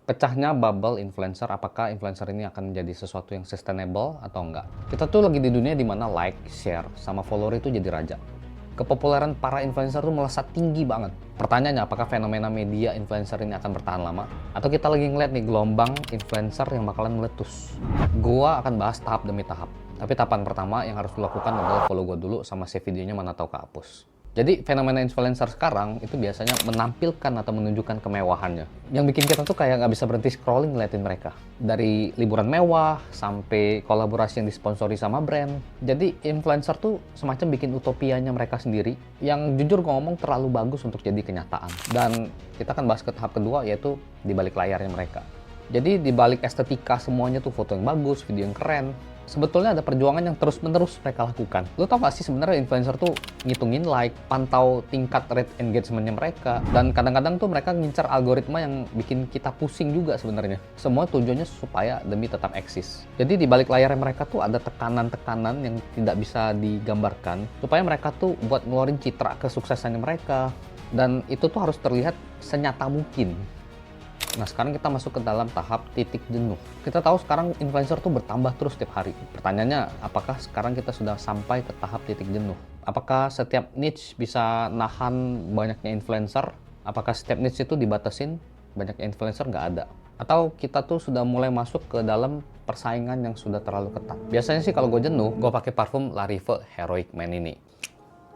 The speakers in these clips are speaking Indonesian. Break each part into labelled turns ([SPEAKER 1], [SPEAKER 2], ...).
[SPEAKER 1] Pecahnya bubble influencer, apakah influencer ini akan menjadi sesuatu yang sustainable atau enggak? Kita tuh lagi di dunia dimana like, share, sama follower itu jadi raja. Kepopuleran para influencer tuh melesat tinggi banget. Pertanyaannya, apakah fenomena media influencer ini akan bertahan lama? Atau kita lagi ngeliat nih gelombang influencer yang bakalan meletus? Gua akan bahas tahap demi tahap. Tapi tahapan pertama yang harus dilakukan adalah follow gua dulu sama save videonya, mana tahu kehapus. Jadi fenomena influencer sekarang itu biasanya menampilkan atau menunjukkan kemewahannya. Yang bikin kita tuh kayak nggak bisa berhenti scrolling ngeliatin mereka. Dari liburan mewah sampai kolaborasi yang disponsori sama brand. Jadi influencer tuh semacam bikin utopianya mereka sendiri. Yang jujur gue ngomong terlalu bagus untuk jadi kenyataan. Dan kita akan bahas ke tahap kedua, yaitu di balik layarnya mereka. Jadi di balik estetika semuanya tuh foto yang bagus, video yang keren. Sebetulnya ada perjuangan yang terus-menerus mereka lakukan. Lo tau gak sih sebenarnya influencer tuh ngitungin like, pantau tingkat rate engagementnya mereka, dan kadang-kadang tuh mereka ngincar algoritma yang bikin kita pusing juga sebenarnya. Semua tujuannya supaya demi tetap eksis. Jadi di balik layarnya mereka tuh ada tekanan-tekanan yang tidak bisa digambarkan supaya mereka tuh buat ngeluarin citra kesuksesannya mereka, dan itu tuh harus terlihat senyata mungkin. Nah, sekarang kita masuk ke dalam tahap titik jenuh. Kita tahu sekarang influencer tuh bertambah terus setiap hari. Pertanyaannya, apakah sekarang kita sudah sampai ke tahap titik jenuh? Apakah setiap niche bisa nahan banyaknya influencer? Apakah setiap niche itu dibatasin? Banyaknya influencer nggak ada? Atau kita tuh sudah mulai masuk ke dalam persaingan yang sudah terlalu ketat? Biasanya sih kalau gue jenuh, gue pakai parfum La Rive Heroic Man ini.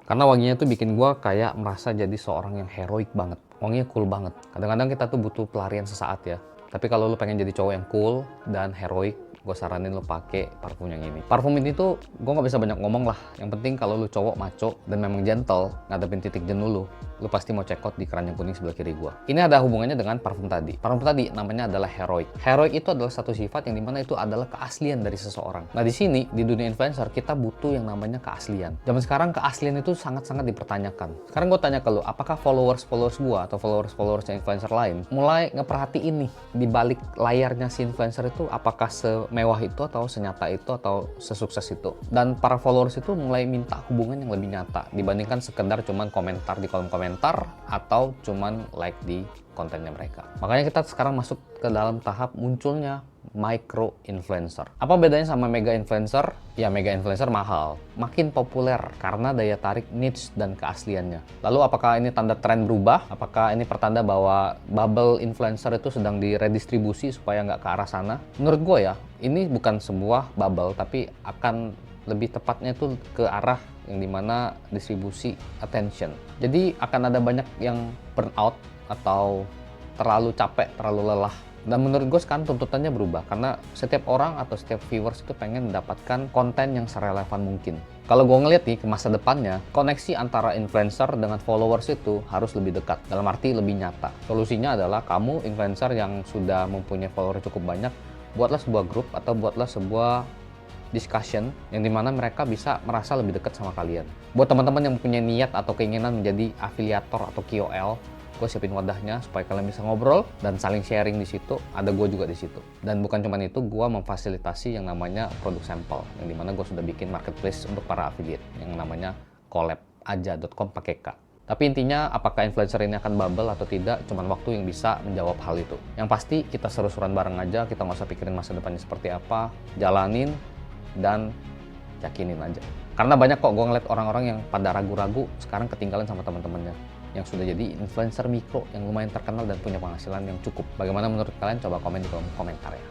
[SPEAKER 1] Karena wanginya tuh bikin gue kayak merasa jadi seorang yang heroik banget. Wanginya cool banget. Kadang-kadang kita tuh butuh pelarian sesaat ya. Tapi kalau lu pengen jadi cowok yang cool dan heroik, gue saranin lu pakai parfum yang ini. Parfum ini tuh gue nggak bisa banyak ngomong lah. Yang penting kalau lu cowok maco dan memang gentle ngadepin titik jenuh lu pasti mau check out di keranjang kuning sebelah kiri gue. Ini ada hubungannya dengan parfum tadi. Parfum tadi namanya adalah heroik. Heroik itu adalah satu sifat yang dimana itu adalah keaslian dari seseorang. Nah di sini di dunia influencer kita butuh yang namanya keaslian. Zaman sekarang keaslian itu sangat-sangat dipertanyakan. Sekarang gue tanya ke lu, apakah followers gue atau followers influencer lain mulai ngeperhatiin nih di balik layarnya si influencer itu apakah semewah itu atau senyata itu atau sesukses itu? Dan para followers itu mulai minta hubungan yang lebih nyata dibandingkan sekedar cuman komentar di kolom komentar atau cuman like di kontennya mereka. Makanya kita sekarang masuk ke dalam tahap munculnya micro influencer. Apa bedanya sama mega influencer? Ya mega influencer mahal, makin populer karena daya tarik niche dan keasliannya. Lalu apakah ini tanda tren berubah? Apakah ini pertanda bahwa bubble influencer itu sedang diredistribusi supaya nggak ke arah sana? Menurut gue ya, ini bukan sebuah bubble, tapi akan lebih tepatnya itu ke arah yang dimana distribusi attention. Jadi akan ada banyak yang burn out atau terlalu capek, terlalu lelah. Dan menurut gue sekarang tuntutannya berubah karena setiap orang atau setiap viewers itu pengen mendapatkan konten yang serelevan mungkin. Kalau gue ngeliat nih ke masa depannya, koneksi antara influencer dengan followers itu harus lebih dekat, dalam arti lebih nyata. Solusinya adalah kamu influencer yang sudah mempunyai follower cukup banyak, buatlah sebuah grup atau buatlah sebuah discussion yang dimana mereka bisa merasa lebih dekat sama kalian. Buat teman-teman yang punya niat atau keinginan menjadi afiliator atau KOL, gue siapin wadahnya supaya kalian bisa ngobrol dan saling sharing di situ. Ada gue juga di situ. Dan bukan cuma itu, gue memfasilitasi yang namanya produk sampel, yang dimana gue sudah bikin marketplace untuk para affiliate yang namanya collab.aja.com pakai K. Tapi intinya apakah influencer ini akan bubble atau tidak, cuman waktu yang bisa menjawab hal itu. Yang pasti kita seru-seruan bareng aja, kita nggak usah pikirin masa depannya seperti apa, jalanin dan yakinin aja. Karena banyak kok gue ngeliat orang-orang yang pada ragu-ragu sekarang ketinggalan sama teman-temannya yang sudah jadi influencer mikro yang lumayan terkenal dan punya penghasilan yang cukup. Bagaimana menurut kalian? Coba komen di kolom komentar ya.